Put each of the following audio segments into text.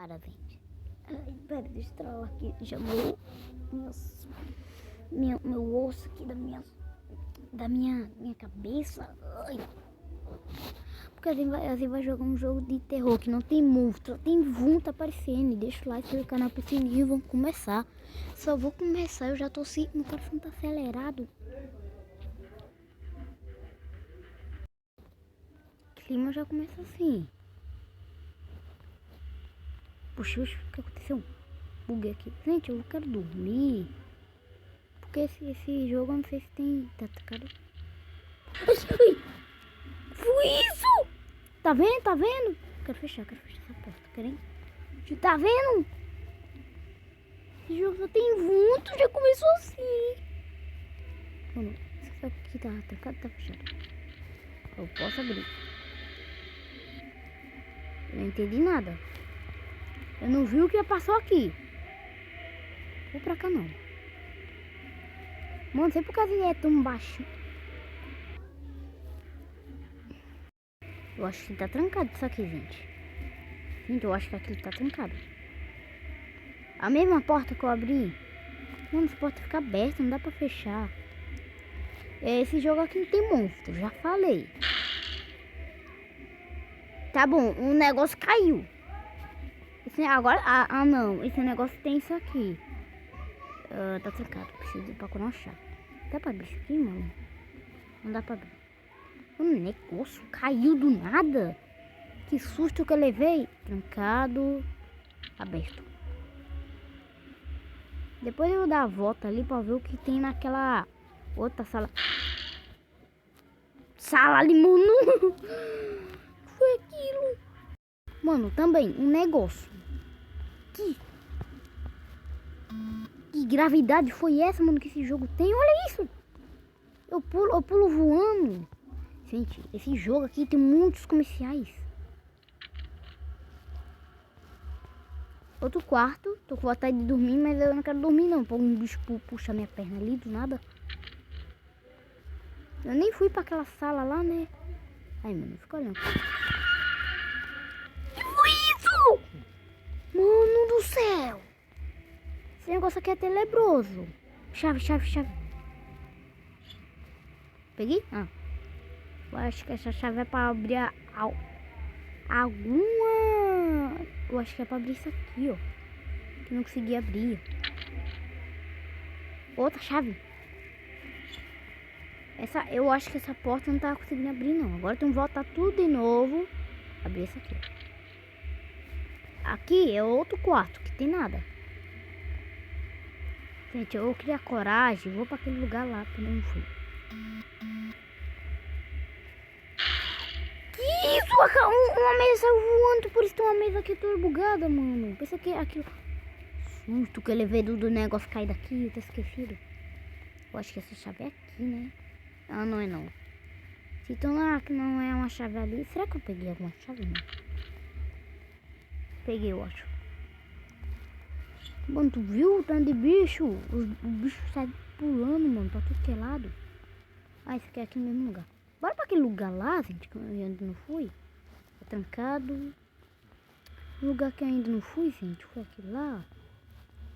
cara, gente. Ai, pera, deixa eu estralar aqui. Já meu osso aqui da minha cabeça. Ai. Porque assim vai jogar um jogo de terror que não tem monstro, tem vulto aparecendo. Deixa o like no canal pro sininho, vamos começar. Só vou começar, eu já tô assim, meu coração tá acelerado. O clima já começa assim. Puxa, o que aconteceu? Buguei aqui. Gente, eu quero dormir. Porque esse jogo eu não sei se tem. Tá atacado. Ai, foi isso! Tá vendo? Tá vendo? Quero fechar essa porta. Querem? Tá vendo? Esse jogo só tem vulto, já começou assim. Mano, isso aqui tá trancado, tá fechado. Eu posso abrir. Eu não entendi nada. Eu não vi o que passou aqui. Vou pra cá não. Mano, não sei por que ele é tão baixo. Eu acho que tá trancado isso aqui, gente. Gente, eu acho que aquilo tá trancado. A mesma porta que eu abri. Mano, essa porta fica aberta, não dá pra fechar. Esse jogo aqui não tem monstro, já falei. Tá bom, um negócio caiu. Agora, não, esse negócio tem isso aqui. Tá trancado, preciso procurar uma chave. Dá pra abrir isso aqui, mano? Não dá pra abrir. O negócio caiu do nada. Que susto que eu levei. Trancado, aberto. Depois eu vou dar a volta ali pra ver o que tem naquela outra sala. Sala de mano. Foi aquilo. Mano, também um negócio. Que gravidade foi essa, mano, que esse jogo tem? Olha isso. Eu pulo voando. Gente, esse jogo aqui tem muitos comerciais. Outro quarto. Tô com vontade de dormir, mas eu não quero dormir não. Pra um bicho puxar minha perna ali do nada. Eu nem fui pra aquela sala lá, né? Ai, mano, fica olhando. Que foi isso? Mano do céu. Esse negócio aqui é tenebroso. Chave. Peguei? Eu acho que essa chave é pra abrir alguma... Eu acho que é pra abrir isso aqui, ó. Que eu não consegui abrir. Outra chave. Eu acho que essa porta não tá conseguindo abrir, não. Agora tem que voltar tudo de novo. Abrir essa aqui. Aqui é outro quarto, que tem nada. Gente, eu criei coragem. Vou pra aquele lugar lá que eu não fui. Que isso? Uma mesa saiu voando. Por isso tem uma mesa aqui toda bugada, mano. Pensa que é aquilo... Susto que eu levei do negócio cair daqui. Eu tô esquecido. Eu acho que essa chave é aqui, né? Não é não. Se então não é uma chave ali. Será que eu peguei alguma chave? Não. Peguei, eu acho. Mano, tu viu o tanto de bicho? Os bichos saem pulando, mano, pra tudo que é lado. Esse aqui é aqui no mesmo lugar. Bora pra aquele lugar lá, gente, que eu ainda não fui. Tá trancado. O lugar que eu ainda não fui, gente, foi aquele lá.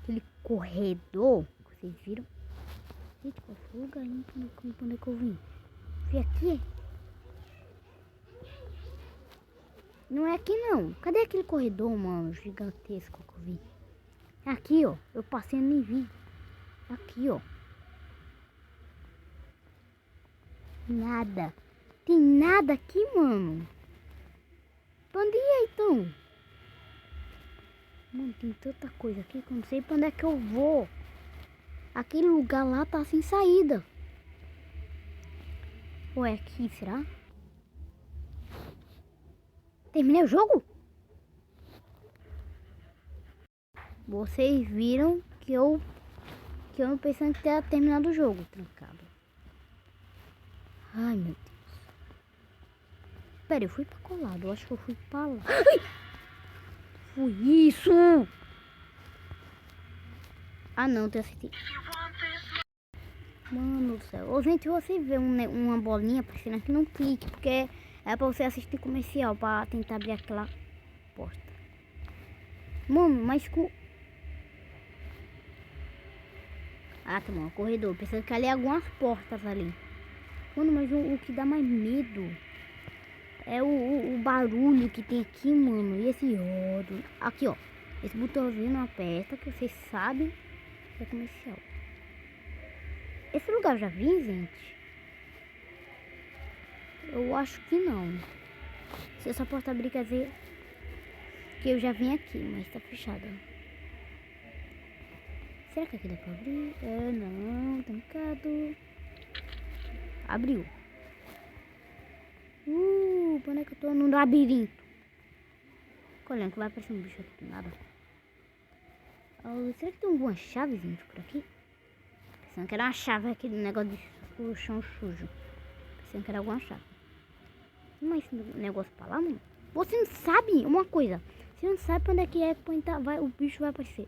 Aquele corredor que vocês viram. Gente, qual foi o lugar ainda? Quando é que eu vim? Foi aqui? Não é aqui, não. Cadê aquele corredor, mano, gigantesco que eu vi? Aqui, ó. Eu passei e nem vi. Aqui, ó. Nada. Tem nada aqui, mano. Pra onde é, então? Mano, tem tanta coisa aqui que eu não sei pra onde é que eu vou. Aquele lugar lá tá sem saída. Ou é aqui, será? Terminei o jogo? Vocês viram que eu pensando que tinha terminado o jogo, trancado. Ai, meu Deus. Pera, eu fui pra qual lado? Eu acho que eu fui pra lá. Ai! Foi isso! Não, tem acertei. Mano do céu. Ô, gente, você vê uma bolinha aparecendo aqui, não clique, porque é pra você assistir comercial, pra tentar abrir aquela porta. Mano, mas com... Ah, tá bom, corredor. Pensando que ali é algumas portas ali. Mano, mas o que dá mais medo é o barulho que tem aqui, mano. E esse rodo. Aqui, ó. Esse botãozinho não aperta, que vocês sabem que é comercial. Esse lugar eu já vi, gente? Eu acho que não. Se essa porta abrir, quer dizer que eu já vim aqui, mas tá fechada. Será que aqui dá pra abrir? É, não, trancado. Abriu. Quando é que eu tô no labirinto? Olhando que vai aparecer um bicho aqui do nada. Será que tem alguma chavezinha por aqui? Pensando que era uma chave, aquele negócio de chão sujo. Pensando que era alguma chave. Mas esse negócio pra lá, mano? Você não sabe uma coisa. Você não sabe pra onde é que é, o bicho vai aparecer.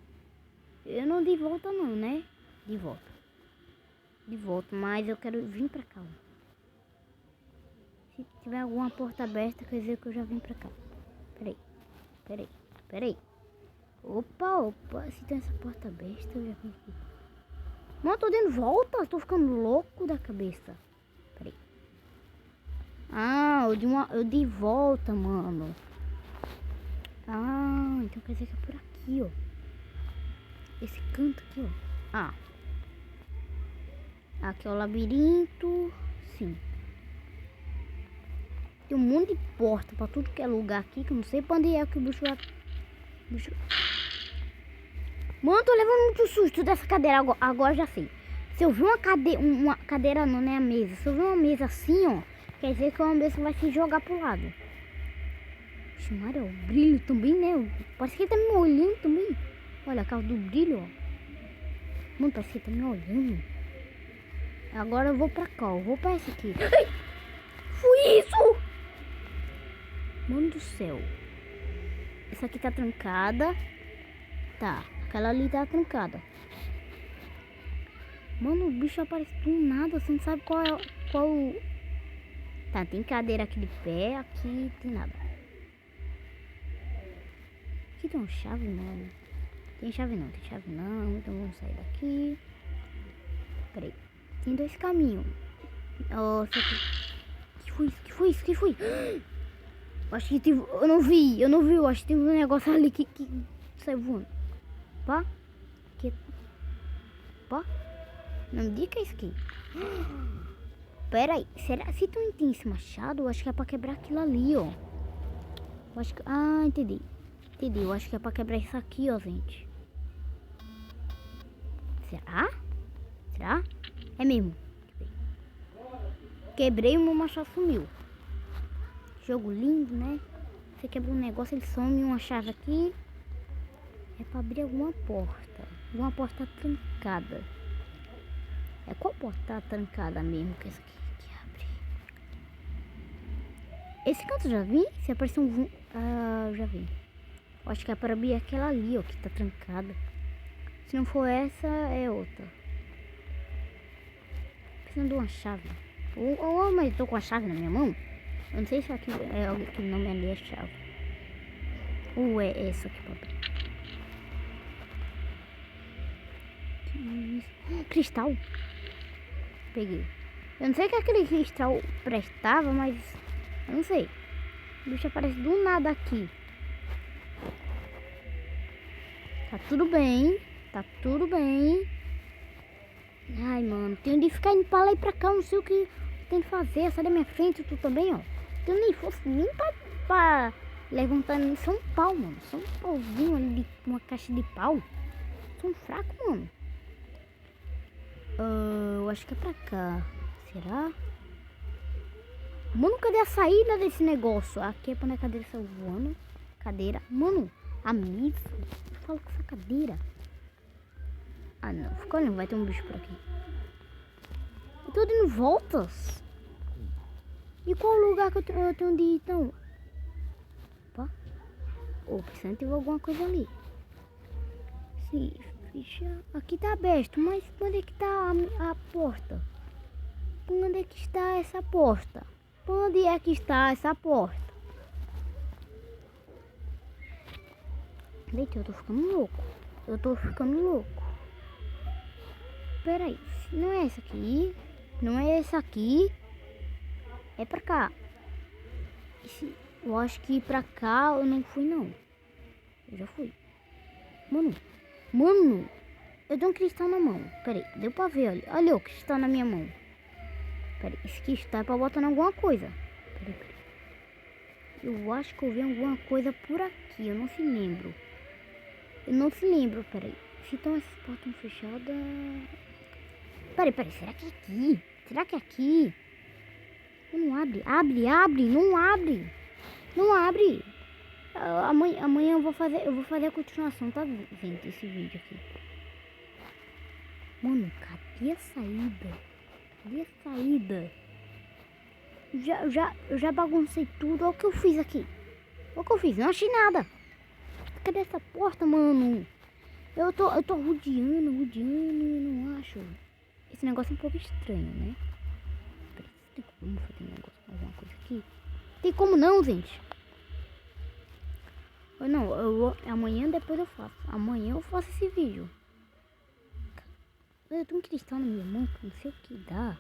Eu não de volta não, né? De volta. De volta, mas eu quero vir pra cá. Se tiver alguma porta aberta, quer dizer que eu já vim pra cá. Peraí. Opa. Se tem essa porta aberta, eu já vim aqui. Mano, tô dando volta. Tô ficando louco da cabeça. Peraí. Ah, eu de volta, mano. Ah, então quer dizer que é por aqui, ó. Esse canto aqui, ó. Ah. Aqui é o labirinto. Sim. Tem um monte de porta pra tudo que é lugar aqui, que eu não sei pra onde é que o bicho vai... Mano, tô levando muito susto dessa cadeira. Agora já sei. Se eu ver uma cadeira não, né? A mesa. Se eu ver uma mesa assim, ó, quer dizer que é uma mesa que vai se jogar pro lado. Vixe, Maria, o brilho também, né? Parece que ele tá me olhando também. Olha a causa do brilho, ó. Mano, parece que ele tá me olhando. Agora eu vou pra cá, ó. Vou pra esse aqui. Ai! Foi isso! Mano do céu. Essa aqui tá trancada. Tá. Aquela ali tá trancada. Mano, o bicho aparece do nada. Você não sabe qual. Tá, tem cadeira aqui de pé. Aqui tem nada. Aqui tem uma chave, mano. Tem chave não. Então vamos sair daqui. Peraí. Tem dois caminhos. Nossa, que foi isso? Acho que teve... Eu não vi. Eu acho que tem um negócio ali que saiu voando. Pá. Pá. Não me diga que é isso aqui. Pera aí. Será se tu não tem esse machado? Eu acho que é pra quebrar aquilo ali, ó. Eu acho que... Ah, entendi. Eu acho que é pra quebrar isso aqui, ó, gente. Será? É mesmo. Quebrei, o meu machado sumiu. Jogo lindo, né? Você quebra um negócio, ele some uma chave aqui. É pra abrir alguma porta. Uma porta trancada. É qual porta tá trancada mesmo? Que essa aqui que abre. Esse canto eu já vi? Se apareceu um... Ah, eu já vi. Eu acho que é para abrir aquela ali, ó, que tá trancada. Se não for essa, é outra. Precisando de uma chave. Mas eu tô com a chave na minha mão. Eu não sei se aqui é que o nome ali é chave. Ou é essa aqui pra abrir. Cristal. Peguei. Eu não sei que aquele cristal prestava, mas... Eu não sei. O bicho aparece do nada aqui. Tá tudo bem. Ai, mano. Tenho de ficar indo pra lá e pra cá. Não sei o que tem que fazer. Sai da minha frente, tu também, ó. Tenho nem força nem pra levantar nem só um pau, mano. Só um pauzinho ali de uma caixa de pau. Sou um fraco, mano. Eu acho que é pra cá. Será? Mano, cadê a saída desse negócio? Aqui é pra minha cadeira saiu voando. Cadeira. Mano, a mesa. Eu falo com essa cadeira. Ah, não. Fica olhando, vai ter um bicho por aqui. Eu tô dando voltas. E qual lugar que eu tenho de ir, então? Opa. Pensando que teve alguma coisa ali. Sim, ficha. Aqui tá aberto, mas onde é que tá a porta? Onde é que está essa porta? Onde é que está essa porta? Gente, eu tô ficando louco. Eu tô ficando louco. Pera aí. Não é essa aqui. Não é essa aqui. É pra cá. Eu acho que pra cá eu não fui, não. Eu já fui. Mano. Mano. Eu tenho um cristal na mão. Pera aí. Deu pra ver, olha. Olha o cristal na minha mão. Pera aí. Esse cristal é pra botar em alguma coisa. Pera aí, pera aí. Eu acho que eu vi alguma coisa por aqui. Eu não se lembro. Eu não se lembro. Pera aí. Se estão essas portas fechadas... Pera aí. Será que é aqui? Será que é aqui? Não abre. Abre. Não abre. Não abre. Amanhã eu vou fazer a continuação, tá, gente? Esse vídeo aqui. Mano, cadê a saída? Cadê a saída? Eu já baguncei tudo. Olha o que eu fiz aqui. Olha o que eu fiz. Não achei nada. Cadê essa porta, mano? Eu tô rodeando e não acho. Esse negócio é um pouco estranho, né? Tem como fazer um negócio, alguma coisa aqui? Tem como não, gente? Não, amanhã depois eu faço. Amanhã eu faço esse vídeo. Eu tenho um cristal na minha mão que não sei o que dá.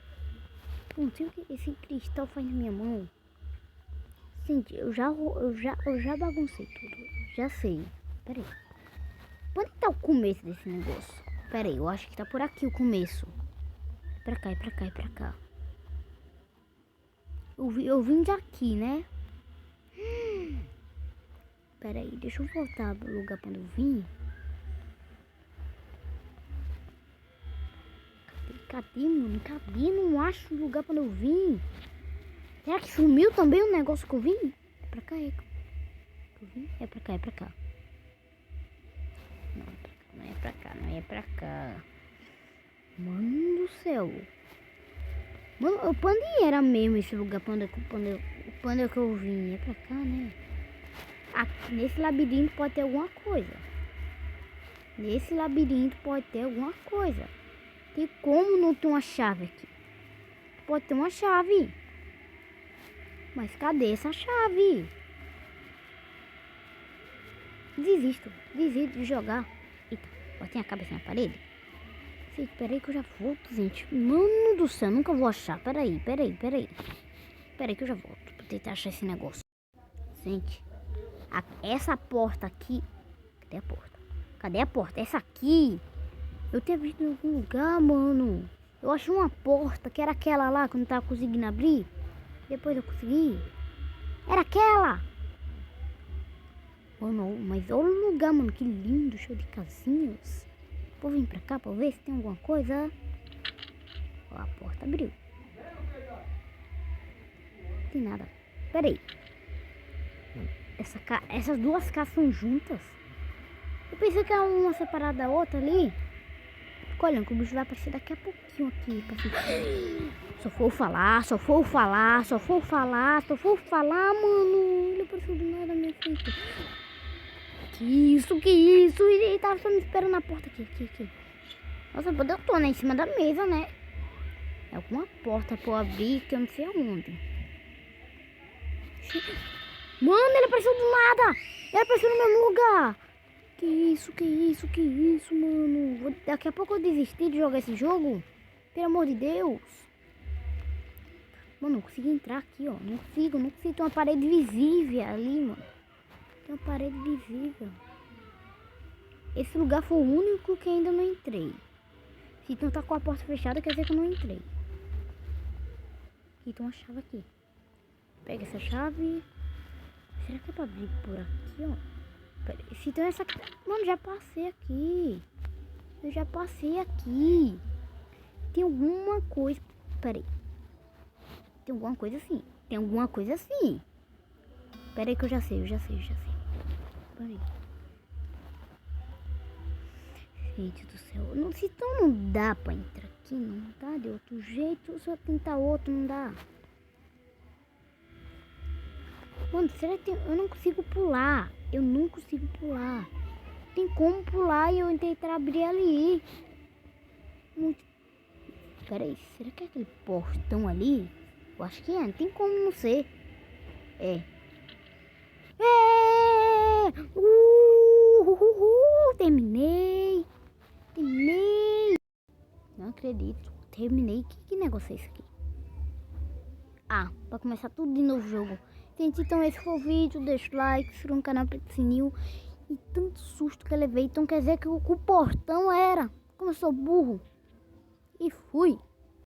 Eu não sei o que esse cristal faz na minha mão. Gente, eu já baguncei tudo. Já sei. Pera aí. Onde tá o começo desse negócio? Pera aí, eu acho que tá por aqui o começo. É pra cá. Eu vim daqui, né? Pera aí, deixa eu voltar pro lugar pra onde eu vim. Cadê, mano? Cadê? Não acho o lugar pra onde eu vim. Será que sumiu também o negócio que eu vim? É pra cá, é. Que eu vim? É pra cá. Não é pra cá. Mano do céu. Mano, pra onde era mesmo esse lugar pra onde que eu vim? É pra cá, né? Aqui, nesse labirinto pode ter alguma coisa. Tem como não ter uma chave aqui? Pode ter uma chave. Mas cadê essa chave? Desisto de jogar. Eita, botei a cabeça na parede. Pera aí que eu já volto, gente. Mano do céu, nunca vou achar. Pera aí. Pera aí que eu já volto pra tentar achar esse negócio. Gente, essa porta aqui... Cadê a porta? Essa aqui... Eu tinha visto em algum lugar, mano. Eu achei uma porta, que era aquela lá, que eu não tava conseguindo abrir. Depois eu consegui. Era aquela! Mano, mas olha o lugar, mano. Que lindo, show de casinhas. Vou vir pra cá pra ver se tem alguma coisa. Ó, a porta abriu. Não tem nada. Pera aí. Essas duas casas são juntas? Eu pensei que era uma separada da outra ali. Fica olhando que o bicho vai aparecer daqui a pouquinho aqui. Só for falar, mano. Ele apareceu do nada na minha frente. Que isso? Ele tava só me esperando na porta aqui. Nossa, eu tô, né? Em cima da mesa, né? É alguma porta pra eu abrir que eu não sei aonde. Mano, ele apareceu do nada. Ele apareceu no mesmo lugar. Que isso, mano. Daqui a pouco eu desisti de jogar esse jogo. Pelo amor de Deus. Mano, não consegui entrar aqui, ó. Não consigo. Tem uma parede visível ali, mano. Tem uma parede visível. Esse lugar foi o único que ainda não entrei. Se não tá com a porta fechada, quer dizer que eu não entrei. E tem uma chave aqui. Pega essa chave. Será que é pra abrir por aqui, ó? Pera, se tem essa aqui... Mano, já passei aqui. Eu já passei aqui. Tem alguma coisa... Pera aí. Tem alguma coisa assim. Pera aí que eu já sei. Pera aí. Gente do céu. Não, se então não dá pra entrar aqui, não dá de outro jeito. Se eu tentar outro, não dá. Mano, será que eu não consigo pular? Tem como pular e eu tentar abrir ali. Pera aí, será que é aquele portão ali? Eu acho que é, não tem como não ser. É. acredito. Terminei. Que negócio é esse aqui? Ah, pra começar tudo de novo o jogo. Gente, então esse foi o vídeo. Deixa o like, se inscreva no canal, aperta o sininho. E tanto susto que eu levei. Então quer dizer que o portão era. Como eu sou burro. E fui.